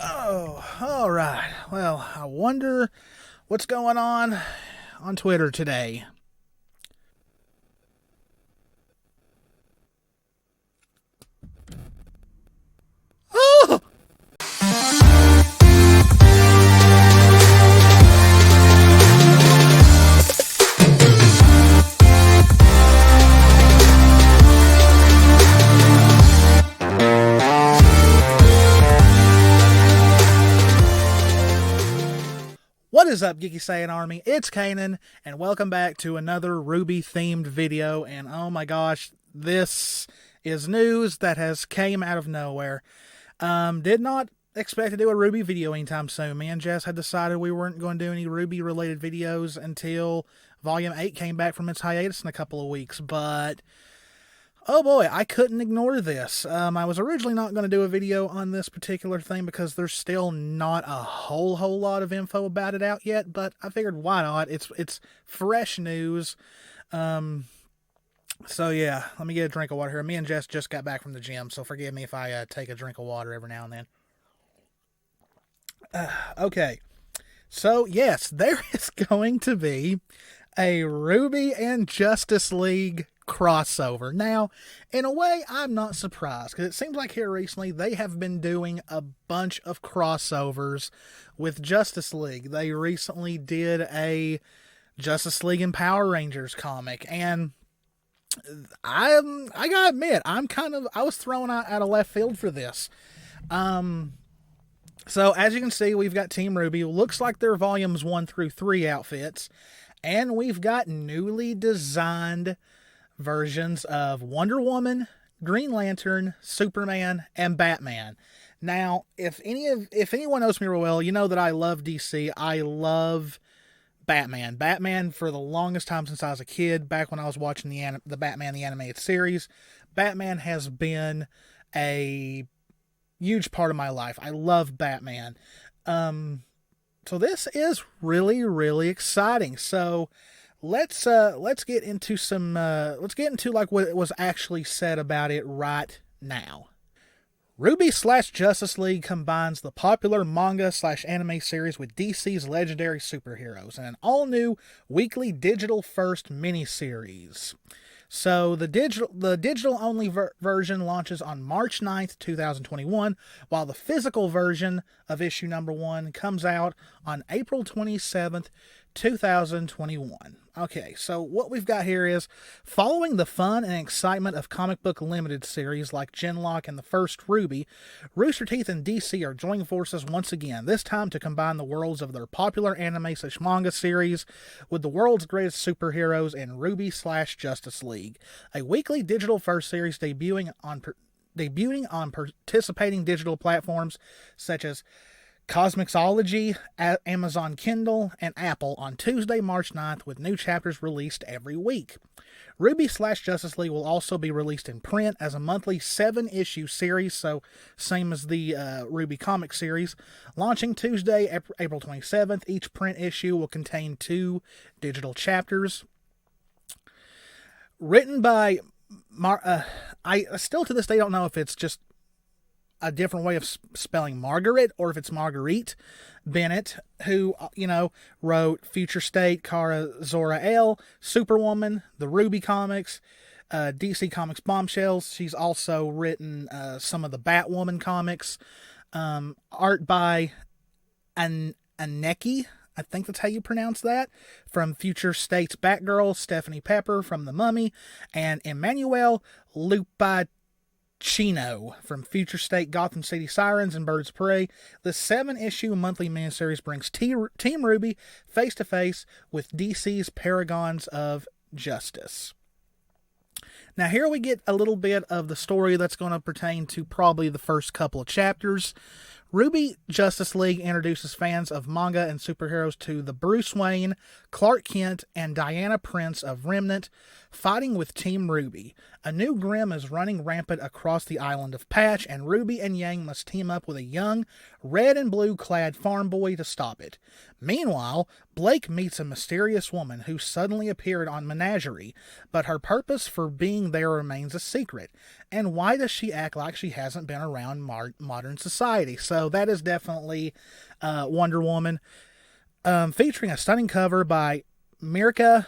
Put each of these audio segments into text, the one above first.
Oh, all right. Well, I wonder what's going on Twitter today. Oh! What is up, Geeky Saiyan Army? It's Cannan, and welcome back to another RWBY-themed video, and oh my gosh, this is news that has came out of nowhere. Did not expect to do a RWBY video anytime soon. Me and Jess had decided we weren't going to do any RWBY-related videos until Volume 8 came back from its hiatus in a couple of weeks, but oh boy, I couldn't ignore this. I was originally not going to do a video on this particular thing because there's still not a whole lot of info about it out yet, but I figured why not? It's fresh news. So yeah, let me get a drink of water here. Me and Jess just got back from the gym, so forgive me if I take a drink of water every now and then. Okay, so yes, there is going to be a RWBY and Justice League crossover. Now, in a way, I'm not surprised, because it seems like here recently they have been doing a bunch of crossovers with Justice League. They recently did a Justice League and Power Rangers comic, and I gotta admit, I was thrown out of left field for this. So as you can see, we've got Team RWBY. Looks like they're volumes 1 through 3 outfits, and we've got newly designed versions of Wonder Woman, Green Lantern, Superman, and Batman. Now, if anyone knows me real well, you know that I love DC. I love Batman. Batman for the longest time since I was a kid, back when I was watching the Batman the Animated Series. Batman has been a huge part of my life. I love Batman. So this is really, really exciting. So let's get into like what was actually said about it right now. RWBY / Justice League combines the popular manga / anime series with DC's legendary superheroes in an all-new weekly digital-first miniseries. So the digital-only version launches on March 9th, 2021, while the physical version of issue number 1 comes out on April 27th, 2021. Okay, so what we've got here is, following the fun and excitement of comic book limited series like Genlock and the first RWBY, Rooster Teeth and DC are joining forces once again, this time to combine the worlds of their popular anime / manga series with the world's greatest superheroes in RWBY / Justice League, a weekly digital first series debuting on participating digital platforms such as Cosmixology, Amazon Kindle, and Apple on Tuesday, March 9th, with new chapters released every week. RWBY / Justice League will also be released in print as a monthly 7-issue series, so same as the RWBY comic series. Launching Tuesday, April 27th, each print issue will contain 2 digital chapters. Written by I still to this day don't know if it's just a different way of spelling Margaret, or if it's Marguerite Bennett, who, wrote Future State, Kara Zor-El, Superwoman, the RWBY comics, DC Comics Bombshells. She's also written some of the Batwoman comics. Art by Aneki, I think that's how you pronounce that, from Future State's Batgirl, Stephanie Pepper from The Mummy, and Emmanuel Lupacchino from Future State, Gotham City Sirens, and Birds of Prey. The 7-issue monthly miniseries brings Team RWBY face-to-face with DC's Paragons of Justice. Now here we get a little bit of the story that's going to pertain to probably the first couple of chapters. RWBY Justice League introduces fans of manga and superheroes to the Bruce Wayne, Clark Kent, and Diana Prince of Remnant fighting with Team RWBY. A new Grimm is running rampant across the island of Patch, and RWBY and Yang must team up with a young, red and blue clad farm boy to stop it. Meanwhile, Blake meets a mysterious woman who suddenly appeared on Menagerie, but her purpose for being there remains a secret. And why does she act like she hasn't been around modern society? So that is definitely Wonder Woman, featuring a stunning cover by Mirka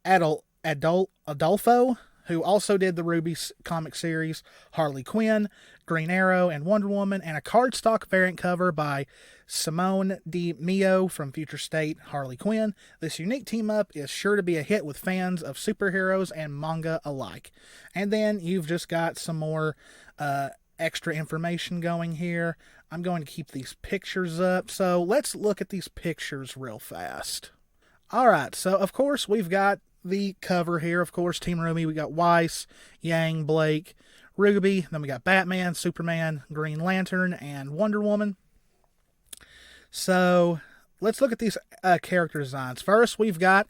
Adolfo, who also did the RWBY comic series, Harley Quinn, Green Arrow, and Wonder Woman, and a cardstock variant cover by Simone Di Mio from Future State, Harley Quinn. This unique team-up is sure to be a hit with fans of superheroes and manga alike. And then you've just got some more extra information going here. I'm going to keep these pictures up, so let's look at these pictures real fast. Alright, so of course we've got the cover here. Of course, Team RWBY, we got Weiss, Yang, Blake, RWBY. Then we got Batman, Superman, Green Lantern, and Wonder Woman. So let's look at these character designs. First, we've got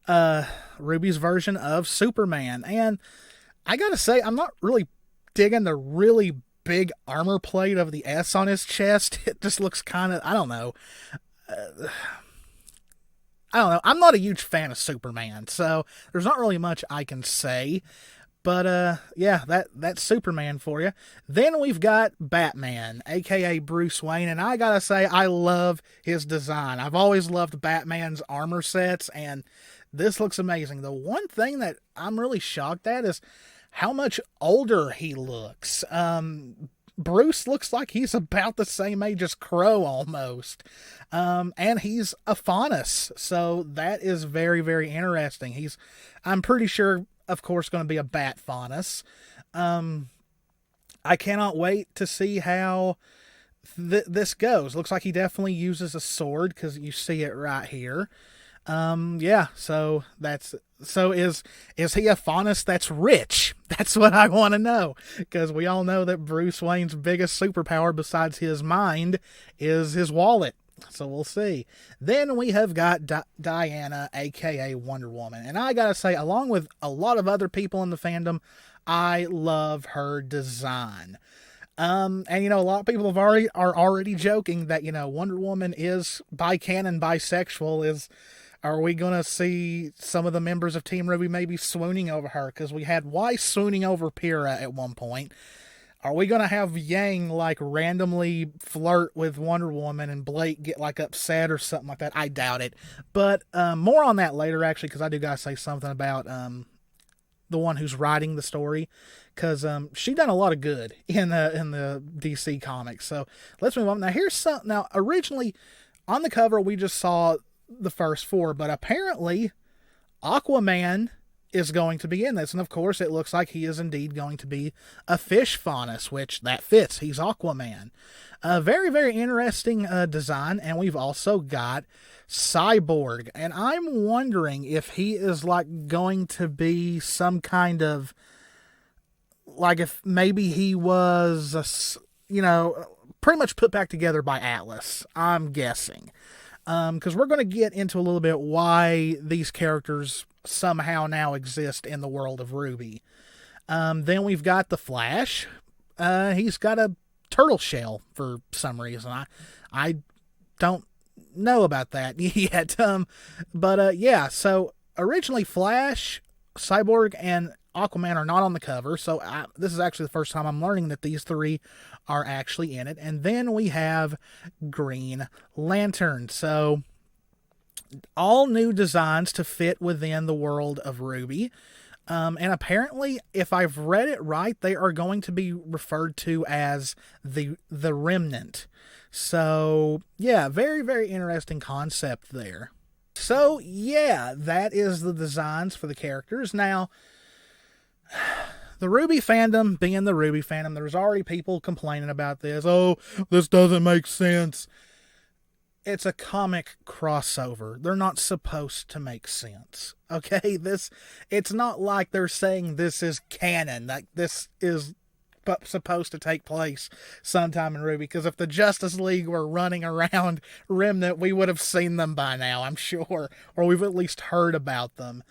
RWBY's version of Superman. And I gotta say, I'm not really digging the really big armor plate of the S on his chest. It just looks kind of, I don't know. I'm not a huge fan of Superman, so there's not really much I can say. But, yeah, that's Superman for you. Then we've got Batman, a.k.a. Bruce Wayne, and I gotta say, I love his design. I've always loved Batman's armor sets, and this looks amazing. The one thing that I'm really shocked at is how much older he looks. Bruce looks like he's about the same age as Crow almost. And he's a Faunus, so that is very, very interesting. I'm pretty sure, of course, going to be a Bat Faunus. I cannot wait to see how this goes. Looks like he definitely uses a sword, because you see it right here. Yeah, so is he a Faunus that's rich? That's what I want to know, because we all know that Bruce Wayne's biggest superpower besides his mind is his wallet. So we'll see. Then we have got Diana, aka Wonder Woman, and I gotta say, along with a lot of other people in the fandom, I love her design. And a lot of people are already joking that Wonder Woman is by canon bisexual. Are we going to see some of the members of Team RWBY maybe swooning over her? Because we had Weiss swooning over Pyrrha at one point. Are we going to have Yang, randomly flirt with Wonder Woman and Blake get, upset or something like that? I doubt it. But more on that later, actually, because I do got to say something about the one who's writing the story. Because she done a lot of good in the DC comics. So let's move on. Now, here's something. Now, originally, on the cover, we just saw the first four, but apparently Aquaman is going to be in this, and of course it looks like he is indeed going to be a fish Faunus, which that fits. He's Aquaman. A very, very interesting design. And we've also got Cyborg, and I'm wondering if he is going to be some kind of if maybe he was pretty much put back together by Atlas, I'm guessing. Because we're going to get into a little bit why these characters somehow now exist in the world of RWBY. Then we've got the Flash. He's got a turtle shell for some reason. I don't know about that yet. But yeah, so originally Flash, Cyborg, and Aquaman are not on the cover, so this is actually the first time I'm learning that these three are actually in it. And then we have Green Lantern. So all new designs to fit within the world of RWBY. And apparently, if I've read it right, they are going to be referred to as the Remnant. So yeah, very, very interesting concept there. So yeah, that is the designs for the characters. Now, the RWBY fandom being the RWBY fandom, there's already people complaining about this. Oh, this doesn't make sense. It's a comic crossover. They're not supposed to make sense. Okay? It's not like they're saying this is canon. Like this is supposed to take place sometime in RWBY. Because if the Justice League were running around Remnant, we would have seen them by now, I'm sure. Or we've at least heard about them.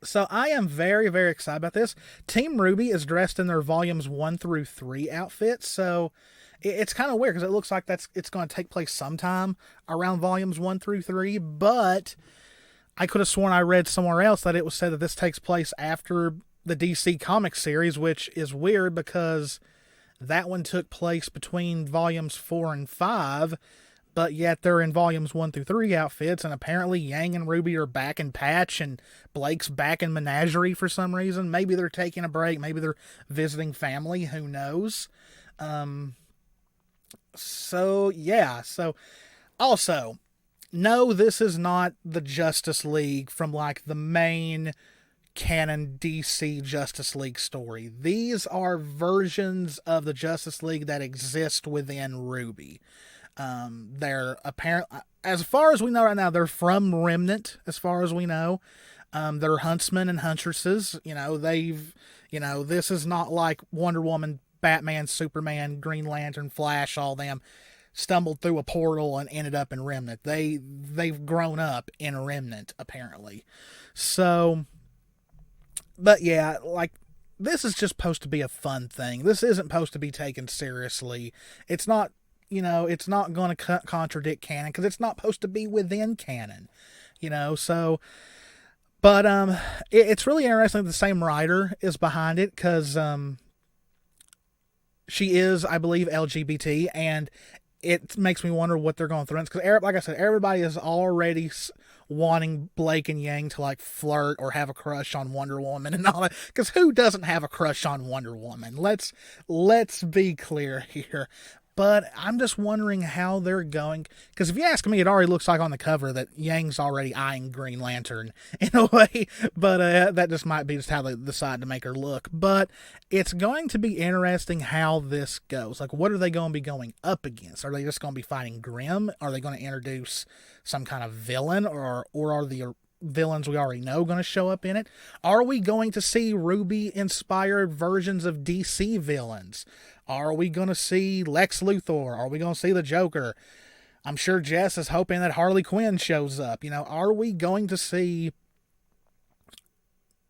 So I am very, very excited about this. Team RWBY is dressed in their volumes 1 through 3 outfits, so it's kind of weird because it looks like it's going to take place sometime around volumes 1 through 3, but I could have sworn I read somewhere else that it was said that this takes place after the DC comic series, which is weird because that one took place between volumes 4 and 5, but yet they're in volumes 1 through 3 outfits, and apparently Yang and RWBY are back in Patch, and Blake's back in Menagerie for some reason. Maybe they're taking a break, maybe they're visiting family, who knows. So also, no, this is not the Justice League from like the main canon DC Justice League story. These are versions of the Justice League that exist within RWBY. They're apparent, as far as we know right now, they're from Remnant, as far as we know. They're huntsmen and huntresses. This is not like Wonder Woman, Batman, Superman, Green Lantern, Flash, all them stumbled through a portal and ended up in Remnant. They've grown up in Remnant, apparently. So, but yeah, like, this is just supposed to be a fun thing. This isn't supposed to be taken seriously. It's not, it's not going to contradict canon because it's not supposed to be within canon, so, but, it's really interesting that the same writer is behind it because, she is, I believe, LGBT, and it makes me wonder what they're going through. Because, like I said, everybody is already wanting Blake and Yang to like flirt or have a crush on Wonder Woman and all that. Because who doesn't have a crush on Wonder Woman? Let's be clear here. But I'm just wondering how they're going. Because if you ask me, it already looks like on the cover that Yang's already eyeing Green Lantern in a way. But that just might be just how they decide to make her look. But it's going to be interesting how this goes. Like, what are they going to be going up against? Are they just going to be fighting Grimm? Are they going to introduce some kind of villain? Or are the villains we already know going to show up in it? Are we going to see RWBY-inspired versions of DC villains? Are we going to see Lex Luthor? Are we going to see the Joker? I'm sure Jess is hoping that Harley Quinn shows up. Are we going to see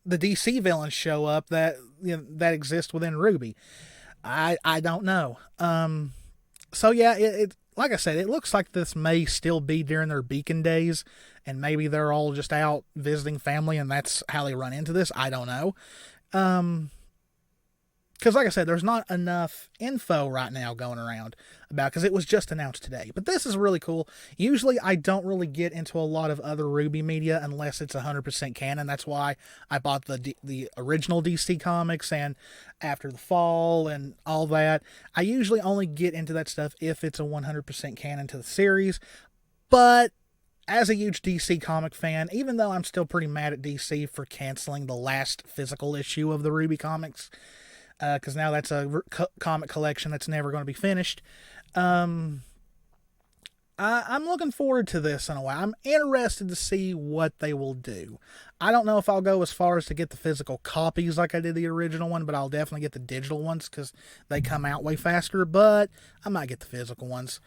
the DC villains show up that that exist within RWBY? I don't know. So yeah, it like I said, it looks like this may still be during their Beacon days, and maybe they're all just out visiting family, and that's how they run into this. I don't know. Because like I said, there's not enough info right now going around about, because it was just announced today. But this is really cool. Usually I don't really get into a lot of other RWBY media unless it's 100% canon. That's why I bought the original DC comics and After the Fall and all that. I usually only get into that stuff if it's a 100% canon to the series. But as a huge DC comic fan, even though I'm still pretty mad at DC for canceling the last physical issue of the RWBY comics, because now that's a comic collection that's never going to be finished. I'm looking forward to this in a way. I'm interested to see what they will do. I don't know if I'll go as far as to get the physical copies like I did the original one, but I'll definitely get the digital ones because they come out way faster, but I might get the physical ones.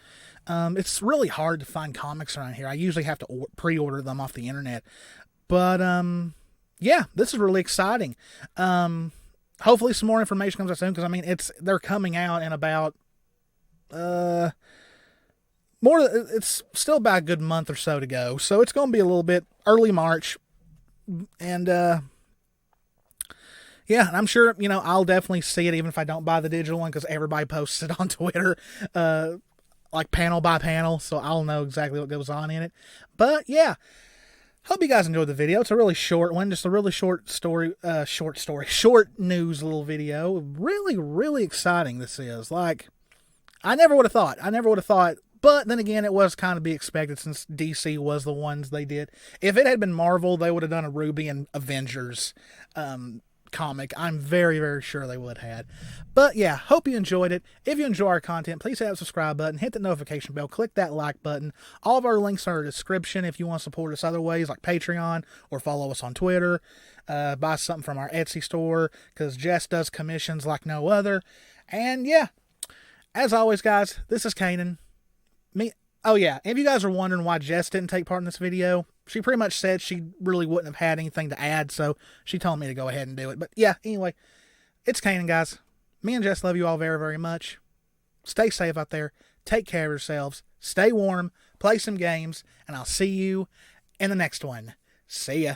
It's really hard to find comics around here. I usually have to pre-order them off the internet. But, yeah, this is really exciting. Hopefully some more information comes out soon, because they're coming out in about it's still about a good month or so to go, so it's going to be a little bit early March, and yeah, and I'm sure I'll definitely see it even if I don't buy the digital one, because everybody posts it on Twitter like panel by panel, so I'll know exactly what goes on in it. But yeah, hope you guys enjoyed the video. It's a really short one, just a really short news little video. Really, really exciting this is. Like, I never would have thought. But then again, it was kind of be expected since DC was the ones they did. If it had been Marvel, they would have done a RWBY and Avengers comic. I'm very, very sure they would have had. But yeah, hope you enjoyed it. If you enjoy our content, please hit that subscribe button, hit the notification bell, click that like button. All of our links are in the description if you want to support us other ways like Patreon or follow us on Twitter. Buy something from our Etsy store because Jess does commissions like no other. And yeah, as always, guys, this is Canaan. Oh yeah, if you guys are wondering why Jess didn't take part in this video, she pretty much said she really wouldn't have had anything to add, so she told me to go ahead and do it. But yeah, anyway, it's Canaan, guys. Me and Jess love you all very, very much. Stay safe out there. Take care of yourselves. Stay warm. Play some games. And I'll see you in the next one. See ya.